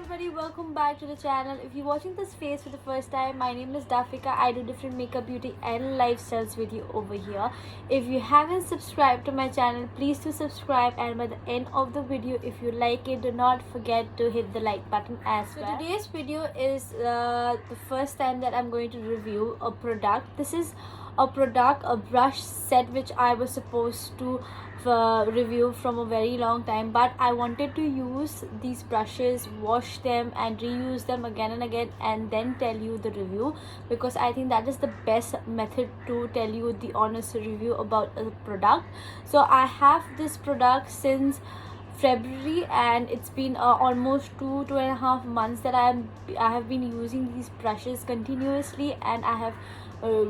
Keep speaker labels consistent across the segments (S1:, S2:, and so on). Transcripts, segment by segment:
S1: everybody, welcome back to the channel. If you're watching this face for the first time, my name is Daphica. I do different makeup, beauty and lifestyles with you over here. If you haven't subscribed to my channel, please do subscribe, and by the end of the video, if you like it, do not forget to hit the like button as well. Today's video is the first time that I'm going to review a product. This is a brush set which I was supposed to review from a very long time, but I wanted to use these brushes, wash them and reuse them again and again, and then tell you the review, because I think that is the best method to tell you the honest review about a product. So I have this product since February, and it's been almost 2.5 months that I have been using these brushes continuously, and I have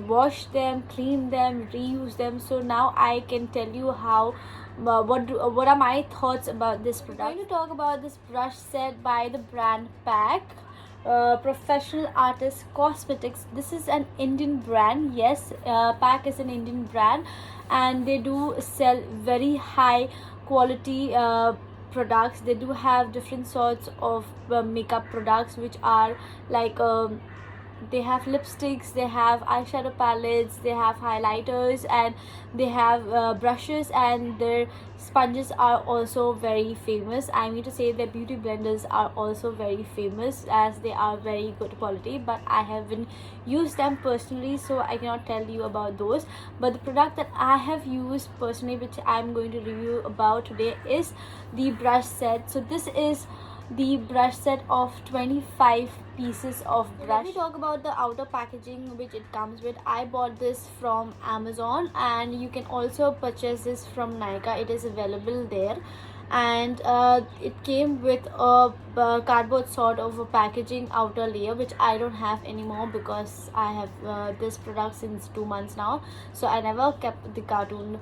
S1: wash them, clean them, reuse them. So now I can tell you how what are my thoughts about this product. I'm going to talk about this brush set by the brand PAC, Professional Artist Cosmetics. This is an Indian brand. Yes, PAC is an Indian brand, and they do sell very high quality products. They do have different sorts of makeup products, which are like they have lipsticks, they have eyeshadow palettes, they have highlighters, and they have brushes, and their sponges are also very famous. I mean to say their beauty blenders are also very famous, as they are very good quality, but I haven't used them personally, so I cannot tell you about those. But the product that I have used personally, which I'm going to review about today, is the brush set. So this is the brush set of 25 pieces of brush. Let me talk about the outer packaging which it comes with. I bought this from Amazon, and you can also purchase this from Nykaa. It is available there, and it came with a cardboard sort of a packaging outer layer, which I don't have anymore because I have this product since 2 months now, so I never kept the cartoon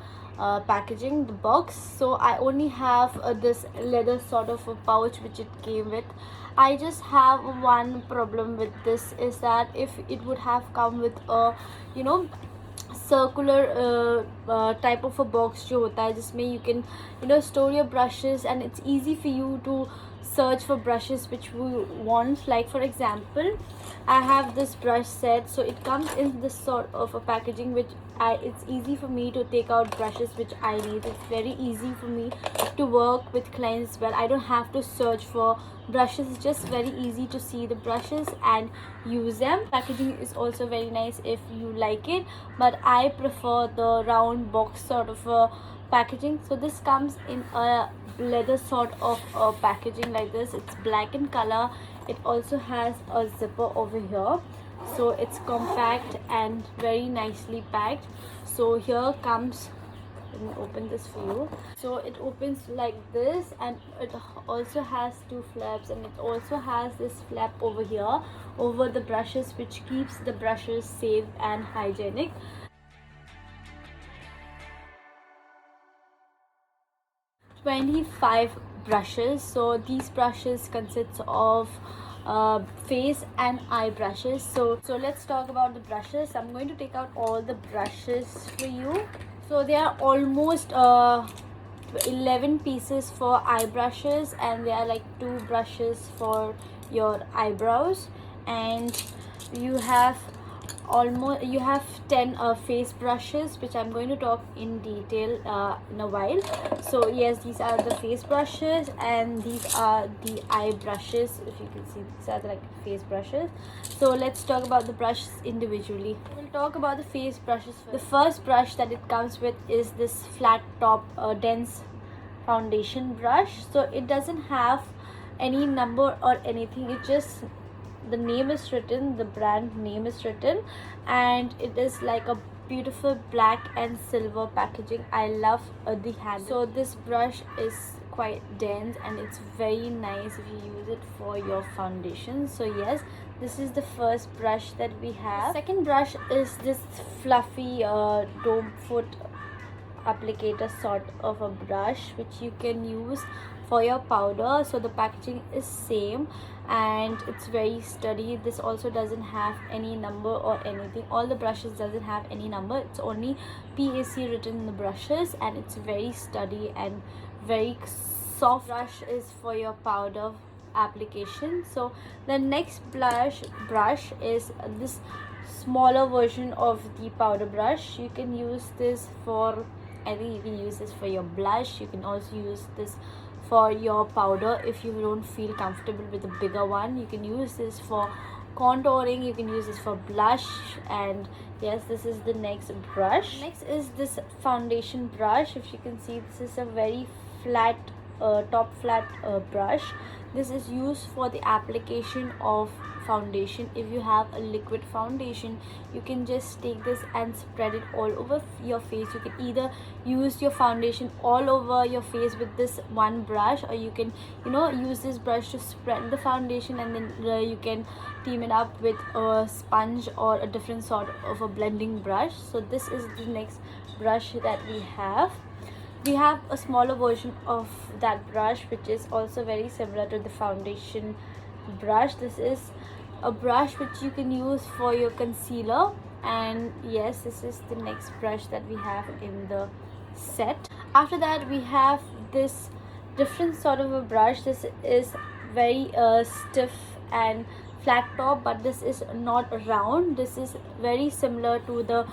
S1: packaging, the box. So I only have this leather sort of a pouch which it came with. I just have one problem with this, is that if it would have come with a circular type of a box जो होता है जिसमें you can store your brushes, and it's easy for you to search for brushes which we want. Like for example, I have this brush set, so it comes in this sort of a packaging which it's easy for me to take out brushes which I need. It's very easy for me to work with clients well. I don't have to search for brushes. It's just very easy to see the brushes and use them. Packaging is also very nice if you like it, but I prefer the round box sort of a packaging. So this comes in a leather sort of packaging like this. It's black in color. It also has a zipper over here, so it's compact and very nicely packed. So here comes, let me open this for you. So it opens like this, and it also has two flaps, and it also has this flap over here over the brushes, which keeps the brushes safe and hygienic. "25 brushes. So these brushes consist of face and eye brushes. So let's talk about the brushes. I'm going to take out all the brushes for you. So there are almost 11 pieces for eye brushes, and there are like 2 brushes for your eyebrows, and you have 10 face brushes, which I'm going to talk in detail in a while. So yes, these are the face brushes, and these are the eye brushes. If you can see, these are like face brushes. So let's talk about the brushes individually. We'll talk about the face brushes first. The first brush that it comes with is this flat top dense foundation brush. So it doesn't have any number or anything. It just, the name is written, the brand name is written, and it is like a beautiful black and silver packaging. I love the handle. So this brush is quite dense, and it's very nice if you use it for your foundation. So yes, this is the first brush that we have. The second brush is this fluffy dome foot applicator sort of a brush, which you can use for your powder. So the packaging is same, and it's very sturdy. This also doesn't have any number or anything. All the brushes doesn't have any number. It's only PAC written in the brushes, and it's very sturdy and very soft. Brush is for your powder application. So the next brush is this smaller version of the powder brush. You can use this for, I think you can use this for your blush. You can also use this for your powder. If you don't feel comfortable with a bigger one, you can use this for contouring, you can use this for blush. And yes, this is the next brush. Next is this foundation brush. If you can see, this is a very flat top flat brush. This is used for the application of foundation. If you have a liquid foundation, you can just take this and spread it all over your face. You can either use your foundation all over your face with this one brush, or you can use this brush to spread the foundation, and then you can team it up with a sponge or a different sort of a blending brush. So this is the next brush that we have. We have a smaller version of that brush, which is also very similar to the foundation brush. This is a brush which you can use for your concealer. And yes, this is the next brush that we have in the set. After that, we have this different sort of a brush. This is very stiff and flat top, but this is not round. This is very similar to the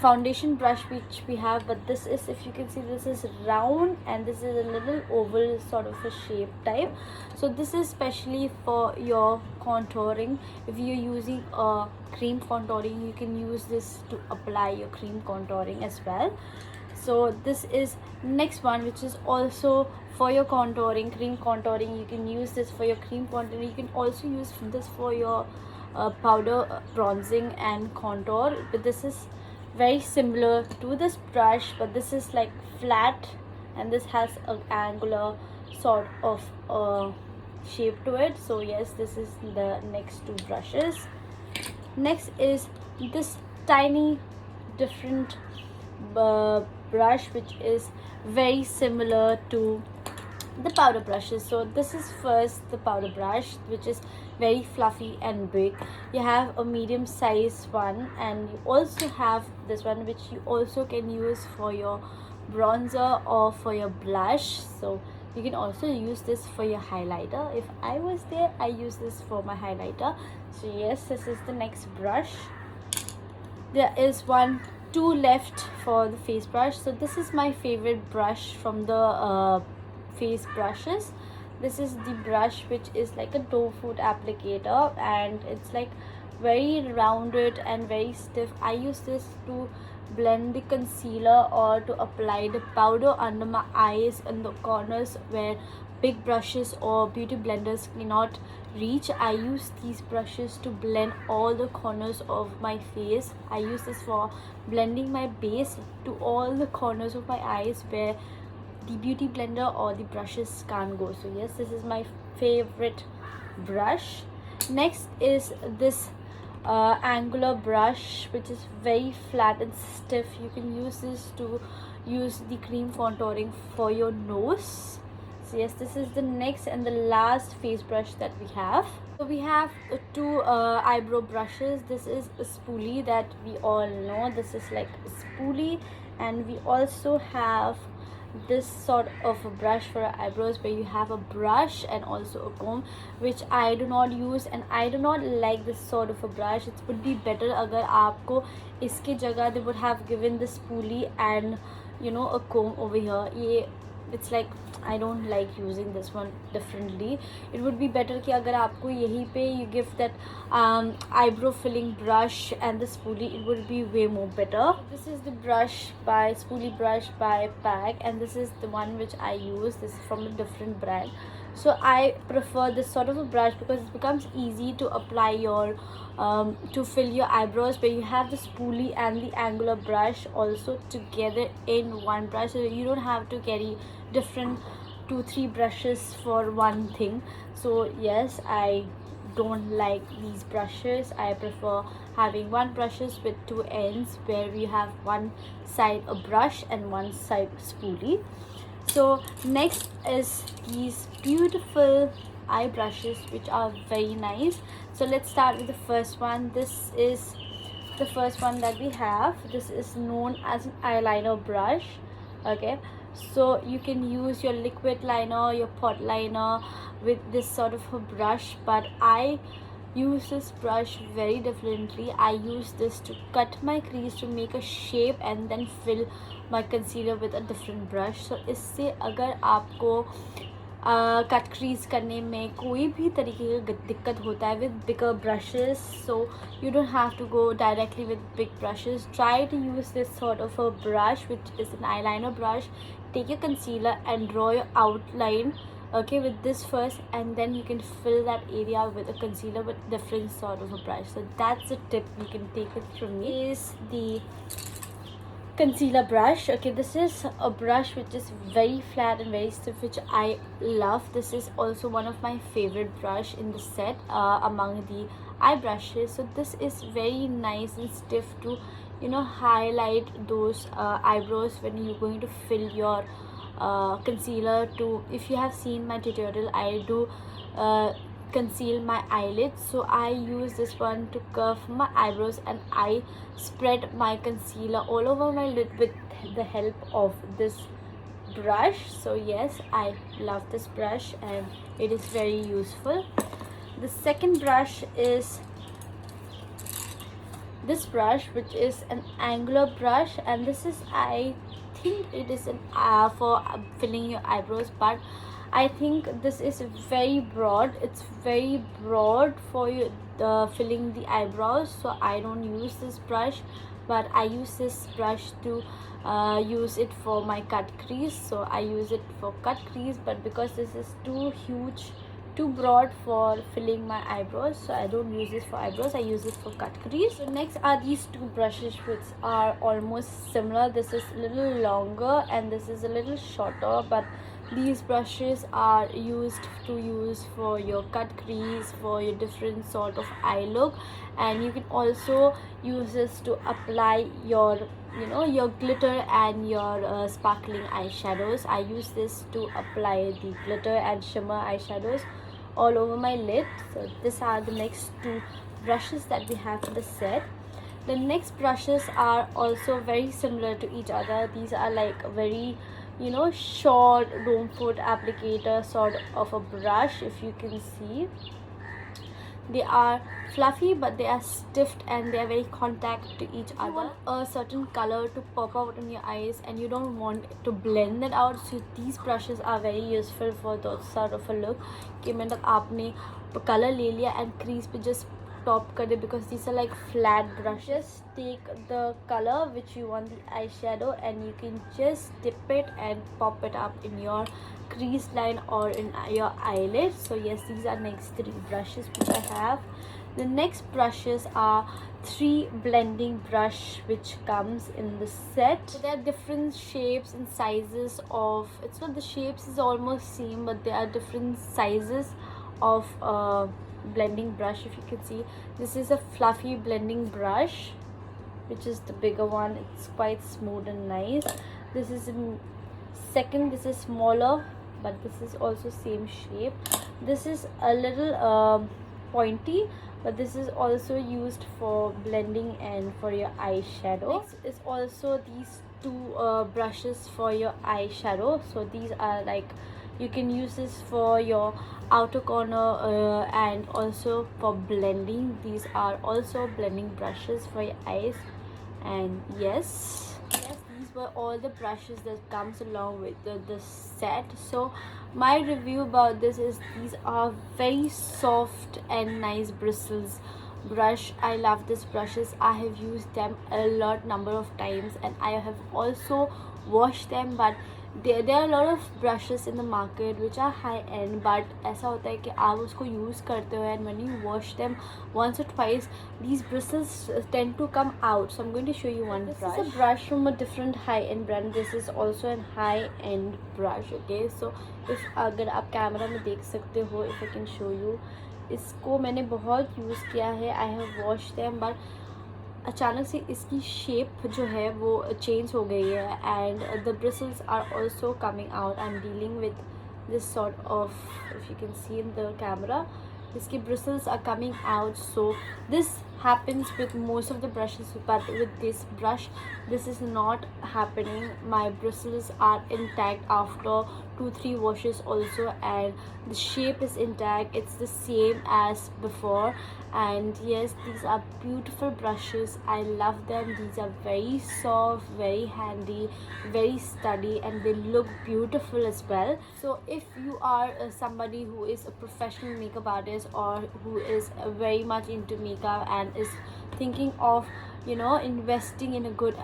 S1: foundation brush which we have, but this is, if you can see, this is round and this is a little oval sort of a shape type. So this is especially for your contouring. If you're using a cream contouring, you can use this to apply your cream contouring as well. So this is next one, which is also for your contouring, cream contouring. You can use this for your cream contouring. You can also use this for your powder bronzing and contour. But this is very similar to this brush, but this is like flat and this has an angular sort of shape to it. So yes, this is the next two brushes. Next is this tiny different brush, which is very similar to the powder brushes. So this is first the powder brush, which is very fluffy and big. You have a medium size one, and you also have this one, which you also can use for your bronzer or for your blush. So you can also use this for your highlighter. If I was there, I use this for my highlighter. So yes, this is the next brush. There is two left for the face brush. So this is my favorite brush from the face brushes. This is the brush which is like a doe foot applicator, and it's like very rounded and very stiff. I use this to blend the concealer or to apply the powder under my eyes and the corners where big brushes or beauty blenders cannot reach. I use these brushes to blend all the corners of my face. I use this for blending my base to all the corners of my eyes where the beauty blender or the brushes can't go. So yes, this is my favorite brush. Next is this angular brush, which is very flat and stiff. You can use this to use the cream contouring for your nose. So yes, this is the next and the last face brush that we have. So we have two eyebrow brushes. This is a spoolie that we all know. This is like a spoolie, and we also have this sort of a brush for eyebrows, where you have a brush and also a comb, which I do not use, and I do not like this sort of a brush. It would be better agar aapko iske jagah they would have given the spoolie and a comb over here. It's like I don't like using this one differently. It would be better कि अगर आपको यहीं पे you give that eyebrow filling brush and the spoolie, it would be way more better. This is the brush by Spoolie Brush by PAC, and this is the one which I use. This is from a different brand. So I prefer this sort of a brush because it becomes easy to apply your to fill your eyebrows, where you have the spoolie and the angular brush also together in one brush, so you don't have to carry different 2-3 brushes for one thing. So yes, I don't like these brushes. I prefer having one brushes with two ends, where we have one side a brush and one side spoolie. So next is these beautiful eye brushes, which are very nice. So let's start with the first one. This is the first one that we have. This is known as an eyeliner brush. Okay, so you can use your liquid liner, your pot liner, with this sort of a brush, but I use this brush very differently. I use this to cut my crease, to make a shape, and then fill my concealer with a different brush. So इससे अगर आपको cut crease करने में कोई भी तरीके का दिक्कत होता है with bigger brushes, so you don't have to go directly with big brushes. Try to use this sort of a brush, which is an eyeliner brush. Take your concealer and draw your outline, okay, with this first, and then you can fill that area with a concealer with different sort of a brush. So that's a tip you can take it from me. Is the concealer brush. Okay, this is a brush which is very flat and very stiff, which I love. This is also one of my favorite brush in the set among the eye brushes. So this is very nice and stiff to, you know, highlight those eyebrows when you're going to fill your concealer. To, if you have seen my tutorial, I do conceal my eyelids, so I use this one to curve my eyebrows, and I spread my concealer all over my lid with the help of this brush. So yes, I love this brush and it is very useful. The second brush is this brush, which is an angular brush, and this is, I think it is an for filling your eyebrows, but I think this is very broad. It's very broad for you filling the eyebrows, so I don't use this brush, but I use this brush to use it for my cut crease. So I use it for cut crease, but because this is too huge, too broad for filling my eyebrows, so I don't use this for eyebrows, I use it for cut crease. So next are these two brushes, which are almost similar. This is a little longer and this is a little shorter, but these brushes are used for your cut crease, for your different sort of eye look, and you can also use this to apply your, you know, your glitter and your sparkling eyeshadows. I use this to apply the glitter and shimmer eyeshadows all over my lid. So these are the next two brushes that we have in the set. The next brushes are also very similar to each other. These are like very, you know, short dome foot applicator sort of a brush. If you can see, they are fluffy, but they are stiffed and they are very contact to each other. You want a certain color to pop out in your eyes and you don't want to blend it out, so these brushes are very useful for that sort of a look कि मतलब आपने color ले लिया and crease पे just top कर दे, because these are like flat brushes. Take the color which you want the eyeshadow and you can just dip it and pop it up in your crease line or in your eyelid. So yes, these are next three brushes which I have. The next brushes are three blending brush which comes in the set. So there are different shapes and sizes of, it's not, the shapes is almost same, but there are different sizes of blending brush. If you can see, this is a fluffy blending brush, which is the bigger one. It's quite smooth and nice. This is second, this is smaller, but this is also same shape. This is a little pointy, but this is also used for blending and for your eyeshadow. Next is also these two brushes for your eyeshadow. So these are like, you can use this for your outer corner and also for blending. These are also blending brushes for your eyes. And yes, these were all the brushes that comes along with the set. So my review about this is, these are very soft and nice bristles brush. I love these brushes. I have used them a number of times and I have also washed them, but there are a lot of brushes in the market which are high end, but ऐसा होता है कि आप उसको use करते हो and when you wash them once or twice, these bristles tend to come out. So I'm going to show you one brush. This is a brush from a different high end brand. This is also an high end brush. Okay, so if अगर आप camera में देख सकते हो, if I can show you, इसको मैंने बहुत use किया है. I have washed them, but अचानक से इसकी शेप जो है वो चेंज हो गई है and the bristles are also coming out. I am dealing with this sort of, if you can see in the camera, इसकी bristles are coming out. So this happens with most of the brushes, but with this brush this is not happening. My bristles are intact after 2-3 washes also, and the shape is intact, it's the same as before. And yes, these are beautiful brushes, I love them. These are very soft, very handy, very sturdy, and they look beautiful as well. So if you are somebody who is a professional makeup artist, or who is very much into makeup and is thinking of investing in a good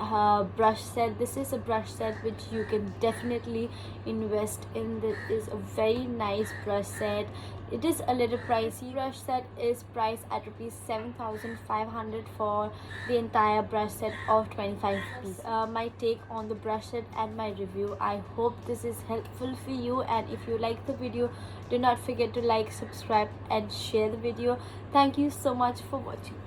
S1: brush set, this is a brush set which you can definitely invest in. This is a very nice brush set. It is a little pricey. Brush set is priced at rupees 7,500 for the entire brush set of 25 rupees. My take on the brush set and my review. I hope this is helpful for you, and if you like the video, do not forget to like, subscribe and share the video. Thank you so much for watching.